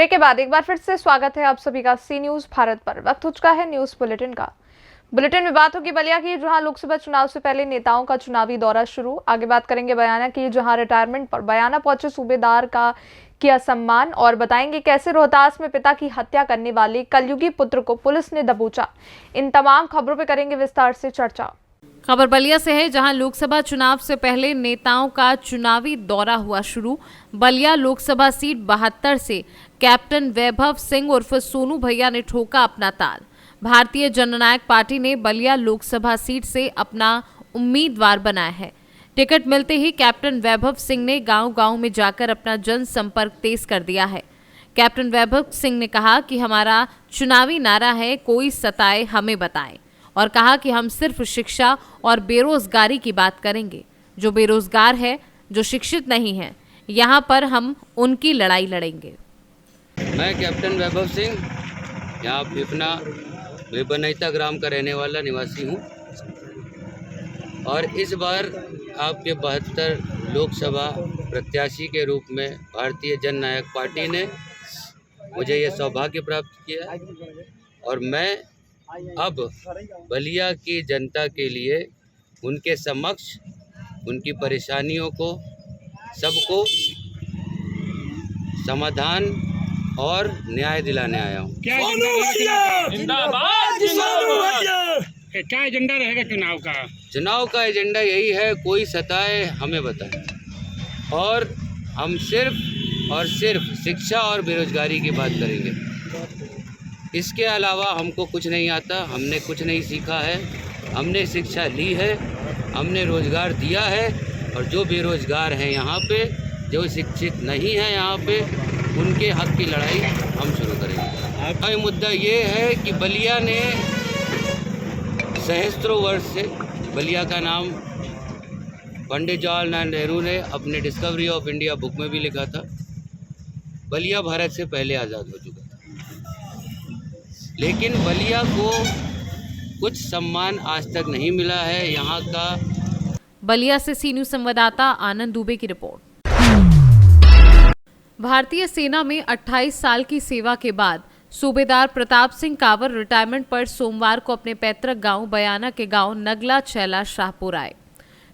Break के बाद एक बार फिर से स्वागत है आप सभी का सी न्यूज भारत पर। वक्त हो चुका है न्यूज बुलेटिन का। बुलेटिन में बात होगी बलिया की, जहां लोकसभा चुनाव से पहले नेताओं का चुनावी दौरा शुरू। आगे बात करेंगे बयाना की, जहां रिटायरमेंट पर बयाना पहुंचे सूबेदार का किया सम्मान, और बताएंगे कैसे रोहतास में पिता की हत्या करने वाले कलयुगी पुत्र को पुलिस ने दबोचा। इन तमाम खबरों पर करेंगे विस्तार से चर्चा। खबर बलिया से है, जहां लोकसभा चुनाव से पहले नेताओं का चुनावी दौरा हुआ शुरू। बलिया लोकसभा सीट 72 से कैप्टन वैभव सिंह उर्फ सोनू भैया ने ठोका अपना ताल। भारतीय जननायक पार्टी ने बलिया लोकसभा सीट से अपना उम्मीदवार बनाया है। टिकट मिलते ही कैप्टन वैभव सिंह ने गांव-गांव में जाकर अपना जनसंपर्क तेज कर दिया है। कैप्टन वैभव सिंह ने कहा कि हमारा चुनावी नारा है, कोई सताए हमें बताए, और कहा कि हम सिर्फ शिक्षा और बेरोजगारी की बात करेंगे। जो बेरोजगार है, जो शिक्षित नहीं है, यहाँ पर हम उनकी लड़ाई लड़ेंगे। मैं कैप्टन वैभव सिंह यहाँ पिपना बनैता ग्राम का रहने वाला निवासी हूँ, और इस बार आपके 72 लोकसभा प्रत्याशी के रूप में भारतीय जननायक पार्टी ने मुझे ये सौभाग्य प्राप्त किया, और मैं अब बलिया की जनता के लिए उनके समक्ष उनकी परेशानियों को सबको समाधान और न्याय दिलाने आया हूँ। क्या एजेंडा रहेगा चुनाव का? चुनाव का एजेंडा यही है, कोई सताए हमें बताए, और हम सिर्फ और सिर्फ शिक्षा और बेरोजगारी की बात करेंगे। इसके अलावा हमको कुछ नहीं आता, हमने कुछ नहीं सीखा है। हमने शिक्षा ली है, हमने रोजगार दिया है, और जो बेरोजगार हैं यहाँ पे, जो शिक्षित नहीं हैं यहाँ पे, उनके हक की लड़ाई हम शुरू करेंगे। मुद्दा ये है कि बलिया ने सहस्त्रों वर्ष से, बलिया का नाम पंडित जवाहरलाल नेहरू ने अपने डिस्कवरी ऑफ इंडिया बुक में भी लिखा था। बलिया भारत से पहले आज़ाद हो चुका था, लेकिन बलिया को कुछ सम्मान आज तक नहीं मिला है। यहाँ का बलिया से सी न्यूज संवाददाता आनंद दुबे की रिपोर्ट। भारतीय सेना में 28 साल की सेवा के बाद सूबेदार प्रताप सिंह कावर रिटायरमेंट पर सोमवार को अपने पैतृक गांव बयाना के गांव नगला छैला शाहपुर आए।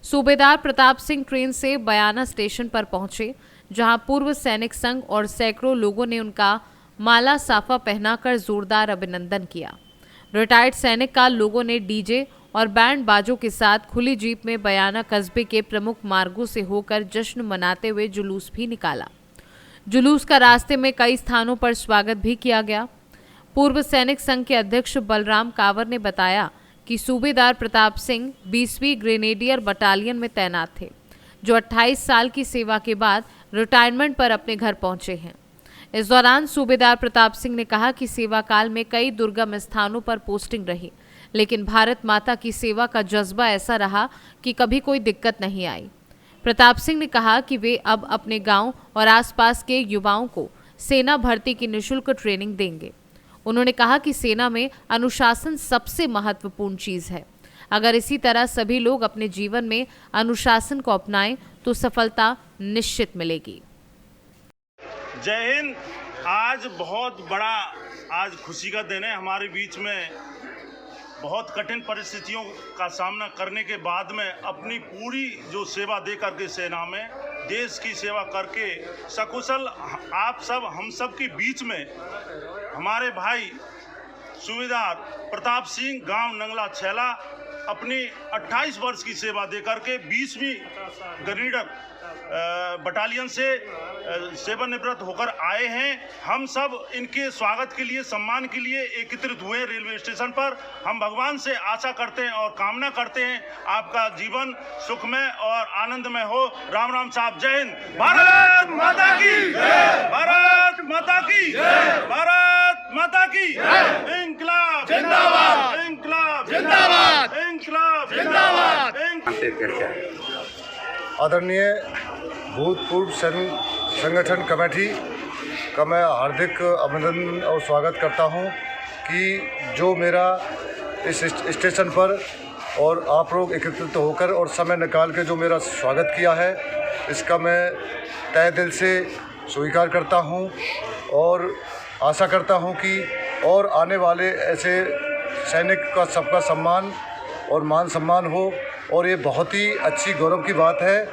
सूबेदार प्रताप सिंह ट्रेन से बयाना स्टेशन पर पहुंचे, जहां पूर्व सैनिक संघ और सैकड़ों लोगों ने उनका माला साफा पहनाकर जोरदार अभिनंदन किया। रिटायर्ड सैनिक का लोगों ने डीजे और बैंड बाजों के साथ खुली जीप में बयाना कस्बे के प्रमुख मार्गों से होकर जश्न मनाते हुए जुलूस भी निकाला। जुलूस का रास्ते में कई स्थानों पर स्वागत भी किया गया। पूर्व सैनिक संघ के अध्यक्ष बलराम कावर ने बताया कि सूबेदार प्रताप सिंह 20वीं ग्रेनेडियर बटालियन में तैनात थे, जो 28 साल की सेवा के बाद रिटायरमेंट पर अपने घर पहुंचे हैं। इस दौरान सूबेदार प्रताप सिंह ने कहा कि सेवा काल में कई दुर्गम स्थानों पर पोस्टिंग रही, लेकिन भारत माता की सेवा का जज्बा ऐसा रहा कि कभी कोई दिक्कत नहीं आई। प्रताप सिंह ने कहा कि वे अब अपने गांव और आसपास के युवाओं को सेना भर्ती की निःशुल्क ट्रेनिंग देंगे। उन्होंने कहा कि सेना में अनुशासन सबसे महत्वपूर्ण चीज है। अगर इसी तरह सभी लोग अपने जीवन में अनुशासन को अपनाएं तो सफलता निश्चित मिलेगी। जय हिंद। आज बहुत बड़ा खुशी का दिन है। हमारे बीच में बहुत कठिन परिस्थितियों का सामना करने के बाद में अपनी पूरी जो सेवा दे करके सेना में देश की सेवा करके सकुशल आप सब हम सब के बीच में हमारे भाई सूबेदार प्रताप सिंह गांव नंगला छैला अपनी 28 वर्ष की सेवा दे करके 20वीं ग्रेनेडियर बटालियन से सेवानिवृत्त होकर आए हैं। हम सब इनके स्वागत के लिए, सम्मान के लिए एकत्रित हुए रेलवे स्टेशन पर। हम भगवान से आशा करते हैं और कामना करते हैं आपका जीवन सुखमय और आनंदमय हो। राम राम साहब, जय हिंद। भारत माता की जय। भारत माता की जय। भारत माता की जय। इंकलाब जिंदाबाद। इंकलाब जिंदाबाद। इंकलाब जिंदाबाद। आदरणीय भूतपूर्व संगठन कमेटी का मैं हार्दिक अभिनंदन और स्वागत करता हूं कि जो मेरा इस स्टेशन पर और आप लोग एकत्रित होकर और समय निकाल के जो मेरा स्वागत किया है, इसका मैं तहे दिल से स्वीकार करता हूं। और आशा करता हूं कि और आने वाले ऐसे सैनिक का सबका सम्मान और मान सम्मान हो। और ये बहुत ही अच्छी गौरव की बात है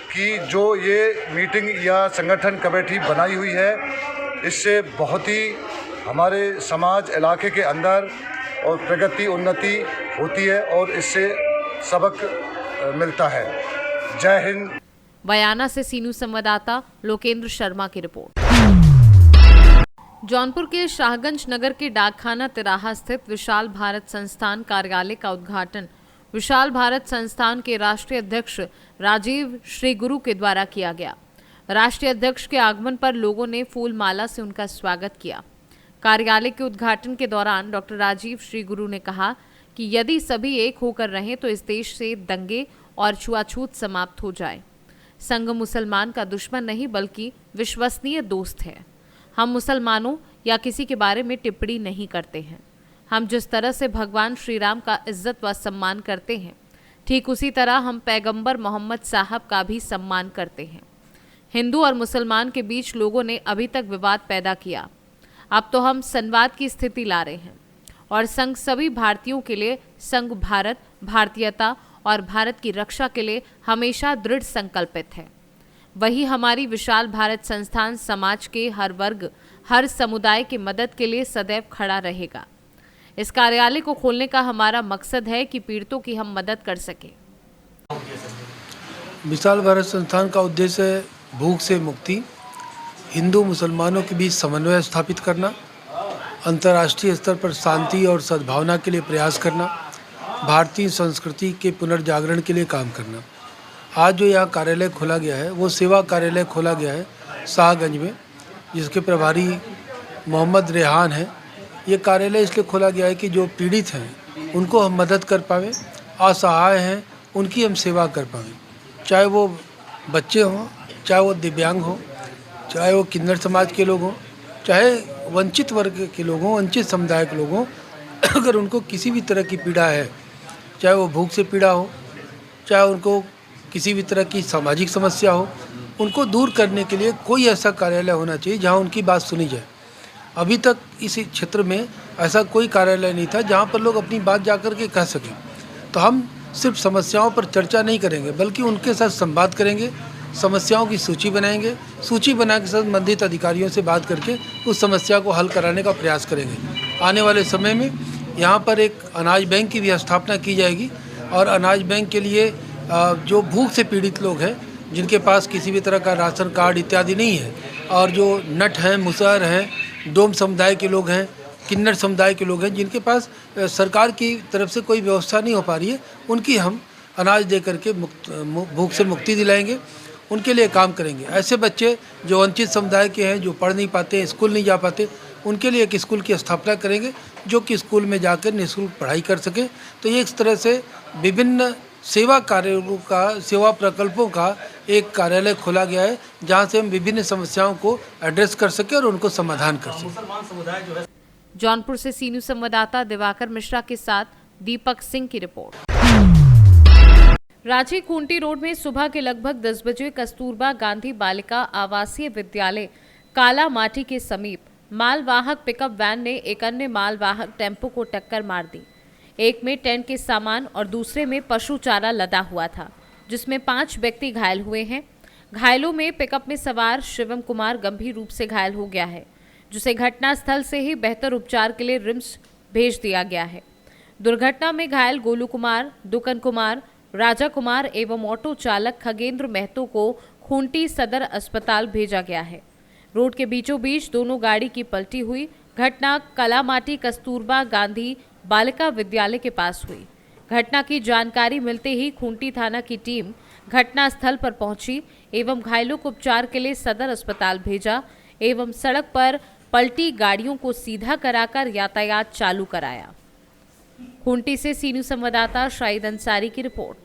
कि जो ये मीटिंग या संगठन कमेटी बनाई हुई है, इससे बहुत ही हमारे समाज इलाके के अंदर और प्रगति उन्नति होती है और इससे सबक मिलता है। जय हिंद। बयाना से सीनू संवाददाता लोकेंद्र शर्मा की रिपोर्ट। जौनपुर के शाहगंज नगर के डाकखाना तिराहा स्थित विशाल भारत संस्थान कार्यालय का उद्घाटन विशाल भारत संस्थान के राष्ट्रीय अध्यक्ष राजीव श्री गुरु के द्वारा किया गया। राष्ट्रीय अध्यक्ष के आगमन पर लोगों ने फूल माला से उनका स्वागत किया। कार्यालय के उद्घाटन के दौरान डॉक्टर राजीव श्री गुरु ने कहा कि यदि सभी एक होकर रहें तो इस देश से दंगे और छुआछूत समाप्त हो जाए। संघ मुसलमान का दुश्मन नहीं बल्कि विश्वसनीय दोस्त है। हम मुसलमानों या किसी के बारे में टिप्पणी नहीं करते हैं। हम जिस तरह से भगवान श्री राम का इज्जत व सम्मान करते हैं, ठीक उसी तरह हम पैगंबर मोहम्मद साहब का भी सम्मान करते हैं। हिंदू और मुसलमान के बीच लोगों ने अभी तक विवाद पैदा किया। अब तो हम संवाद की स्थिति ला रहे हैं और संघ सभी भारतीयों के लिए, संघ भारत, भारतीयता और भारत की रक्षा के लिए हमेशा दृढ़ संकल्पित है। वही हमारी विशाल भारत संस्थान समाज के हर वर्ग, हर समुदाय की मदद के लिए सदैव खड़ा रहेगा। इस कार्यालय को खोलने का हमारा मकसद है कि पीड़ितों की हम मदद कर सकें। विशाल भारत संस्थान का उद्देश्य है भूख से मुक्ति, हिंदू मुसलमानों के बीच समन्वय स्थापित करना, अंतर्राष्ट्रीय स्तर पर शांति और सद्भावना के लिए प्रयास करना, भारतीय संस्कृति के पुनर्जागरण के लिए काम करना। आज जो यहाँ कार्यालय खोला गया है वो सेवा कार्यालय खोला गया है शाहगंज में, जिसके प्रभारी मोहम्मद रेहान हैं। ये कार्यालय इसलिए खोला गया है कि जो पीड़ित हैं उनको हम मदद कर पाएँ, असहाय हैं उनकी हम सेवा कर पाएँ, चाहे वो बच्चे हों, चाहे वो दिव्यांग हों, चाहे वो किन्नर समाज के लोग हों, चाहे वंचित वर्ग के लोग हों, वंचित समुदाय के लोग हों। अगर उनको किसी भी तरह की पीड़ा है, चाहे वो भूख से पीड़ा हो, चाहे उनको किसी भी तरह की सामाजिक समस्या हो, उनको दूर करने के लिए कोई ऐसा कार्यालय होना चाहिए जहां उनकी बात सुनी जाए। अभी तक इस क्षेत्र में ऐसा कोई कार्यालय नहीं था जहां पर लोग अपनी बात जाकर के कह सकें। तो हम सिर्फ समस्याओं पर चर्चा नहीं करेंगे बल्कि उनके साथ संवाद करेंगे, समस्याओं की सूची बनाएंगे, सूची बना के संबंधित अधिकारियों से बात करके उस समस्या को हल कराने का प्रयास करेंगे। आने वाले समय में यहाँ पर एक अनाज बैंक की भी स्थापना की जाएगी और अनाज बैंक के लिए जो भूख से पीड़ित लोग हैं, जिनके पास किसी भी तरह का राशन कार्ड इत्यादि नहीं है, और जो नट हैं, मुसहर हैं, डोम समुदाय के लोग हैं, किन्नर समुदाय के लोग हैं, जिनके पास सरकार की तरफ से कोई व्यवस्था नहीं हो पा रही है, उनकी हम अनाज दे करके भूख से मुक्ति दिलाएंगे, उनके लिए काम करेंगे। ऐसे बच्चे जो वंचित समुदाय के हैं, जो पढ़ नहीं पाते, स्कूल नहीं जा पाते, उनके लिए एक स्कूल की स्थापना करेंगे जो कि स्कूल में जाकर निःशुल्क पढ़ाई कर सके। तो ये इस तरह से विभिन्न सेवा कार्यों का, सेवा प्रकल्पों का एक कार्यालय खोला गया है जहां से हम विभिन्न समस्याओं को एड्रेस कर सके और उनको समाधान कर सके। जौनपुर से सीनू संवाददाता दिवाकर मिश्रा के साथ दीपक सिंह की रिपोर्ट। रांची खूंटी रोड में सुबह के लगभग 10 बजे कस्तूरबा गांधी बालिका आवासीय विद्यालय काला माटी के समीप मालवाहक पिकअप वैन ने एक अन्य मालवाहक टेम्पो को टक्कर मार दी। एक में टेंट के सामान और दूसरे में पशु चारा लदा हुआ था, जिसमें 5 व्यक्ति घायल हुए हैं। घायलों में पिकअप में सवार शिवम कुमार गंभीर रूप से घायल हो गया है, जिसे घटनास्थल से ही बेहतर उपचार के लिए रिम्स भेज दिया गया है। दुर्घटना में घायल गोलू कुमार, दुकन कुमार, राजा कुमार एवं ऑटो चालक खगेंद्र महतो को खूंटी सदर अस्पताल भेजा गया है। रोड के बीचों बीच दोनों गाड़ी की पलटी हुई। घटना कलामाटी कस्तूरबा गांधी बालिका विद्यालय के पास हुई। घटना की जानकारी मिलते ही खूंटी थाना की टीम घटनास्थल पर पहुंची एवं घायलों को उपचार के लिए सदर अस्पताल भेजा एवं सड़क पर पलटी गाड़ियों को सीधा कराकर यातायात चालू कराया। खूंटी से सीनू संवाददाता शाहिद अंसारी की रिपोर्ट।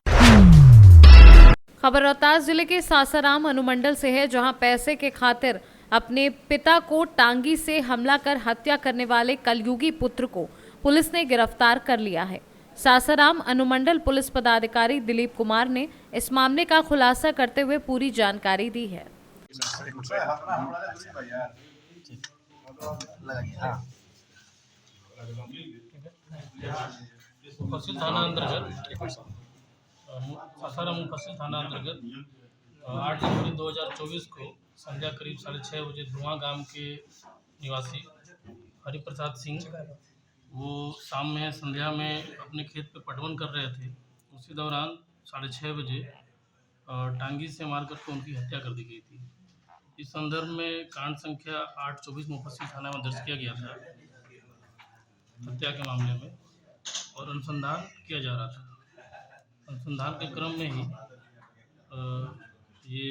खबर रोहतास जिले के सासाराम अनुमंडल से है, जहां पैसे के खातिर अपने पिता को टांगी से हमला कर हत्या करने वाले कलयुगी पुत्र को पुलिस ने गिरफ्तार कर लिया है। सासाराम अनुमंडल पुलिस पदाधिकारी दिलीप कुमार ने इस मामले का खुलासा करते हुए पूरी जानकारी दी है। मुफस्सिल थाना अंतर्गत सासाराम मुफस्सिल थाना अंतर्गत 8 जनवरी 2024 को संध्या करीब 6:30 बजे धुआं गांव के निवासी हरिप्रसाद सिंह वो शाम में संध्या में अपने खेत पे पटवन कर रहे थे। उसी दौरान 6:30 बजे टांगी से मारकर के उनकी हत्या कर दी गई थी। इस संदर्भ में कांड संख्या 824 मुफस्सिल थाना में दर्ज किया गया था हत्या के मामले में और अनुसंधान किया जा रहा था। अनुसंधान के क्रम में ही ये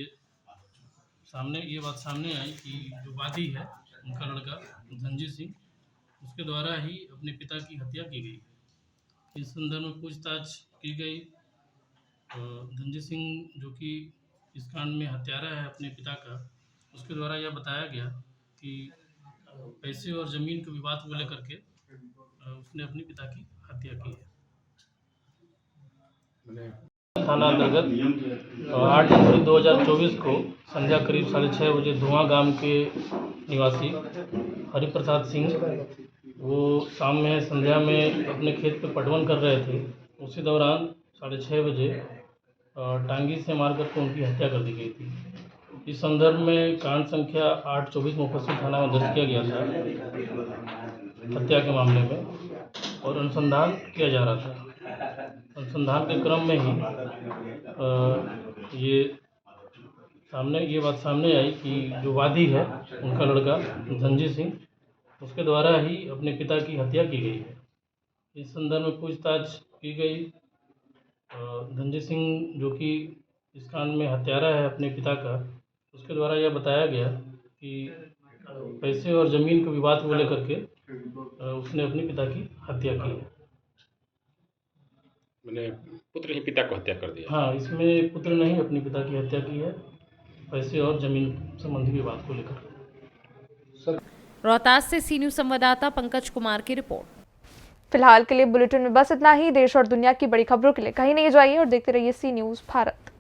बात सामने आई कि जो वादी है उनका लड़का धनजी सिंह, उसके द्वारा ही अपने पिता की हत्या की गई। इस संदर्भ में पूछताछ की गई। धनजी सिंह जो कि इस कांड में हत्यारा है अपने पिता का, उसके द्वारा यह बताया गया कि पैसे और ज़मीन के विवाद को लेकर के उसने अपने पिता की हत्या की है। थाना अंतर्गत 8 जनवरी 2024 को संध्या करीब 6:30 बजे धुआं गांव के निवासी हरिप्रसाद सिंह वो शाम में संध्या में अपने खेत पे पटवन कर रहे थे। उसी दौरान 6:30 बजे टांगी से मारकर के उनकी हत्या कर दी गई थी। इस संदर्भ में कांड संख्या 824 मुफस्सिल थाना में दर्ज किया गया था हत्या के मामले में और अनुसंधान किया जा रहा था। अनुसंधान के क्रम में ही ये बात सामने आई कि जो वादी है उनका लड़का धनजी सिंह, उसके द्वारा ही अपने पिता की हत्या की गई है। इस संदर्भ में पूछताछ की गई। धनजी सिंह जो कि इस कांड में हत्यारा है अपने पिता का, उसके द्वारा यह बताया गया कि पैसे और ज़मीन के विवाद को लेकर के उसने अपने पिता की हत्या की है। मैंने पुत्र ही पिता को हत्या कर दिया। हाँ, इसमें पुत्र ने ही अपने पिता की हत्या की है पैसे और ज़मीन संबंधी विवाद को लेकर। रोहतास से सी न्यूज़ संवाददाता पंकज कुमार की रिपोर्ट। फिलहाल के लिए बुलेटिन में बस इतना ही। देश और दुनिया की बड़ी खबरों के लिए कहीं नहीं जाइए और देखते रहिए सी न्यूज़ भारत।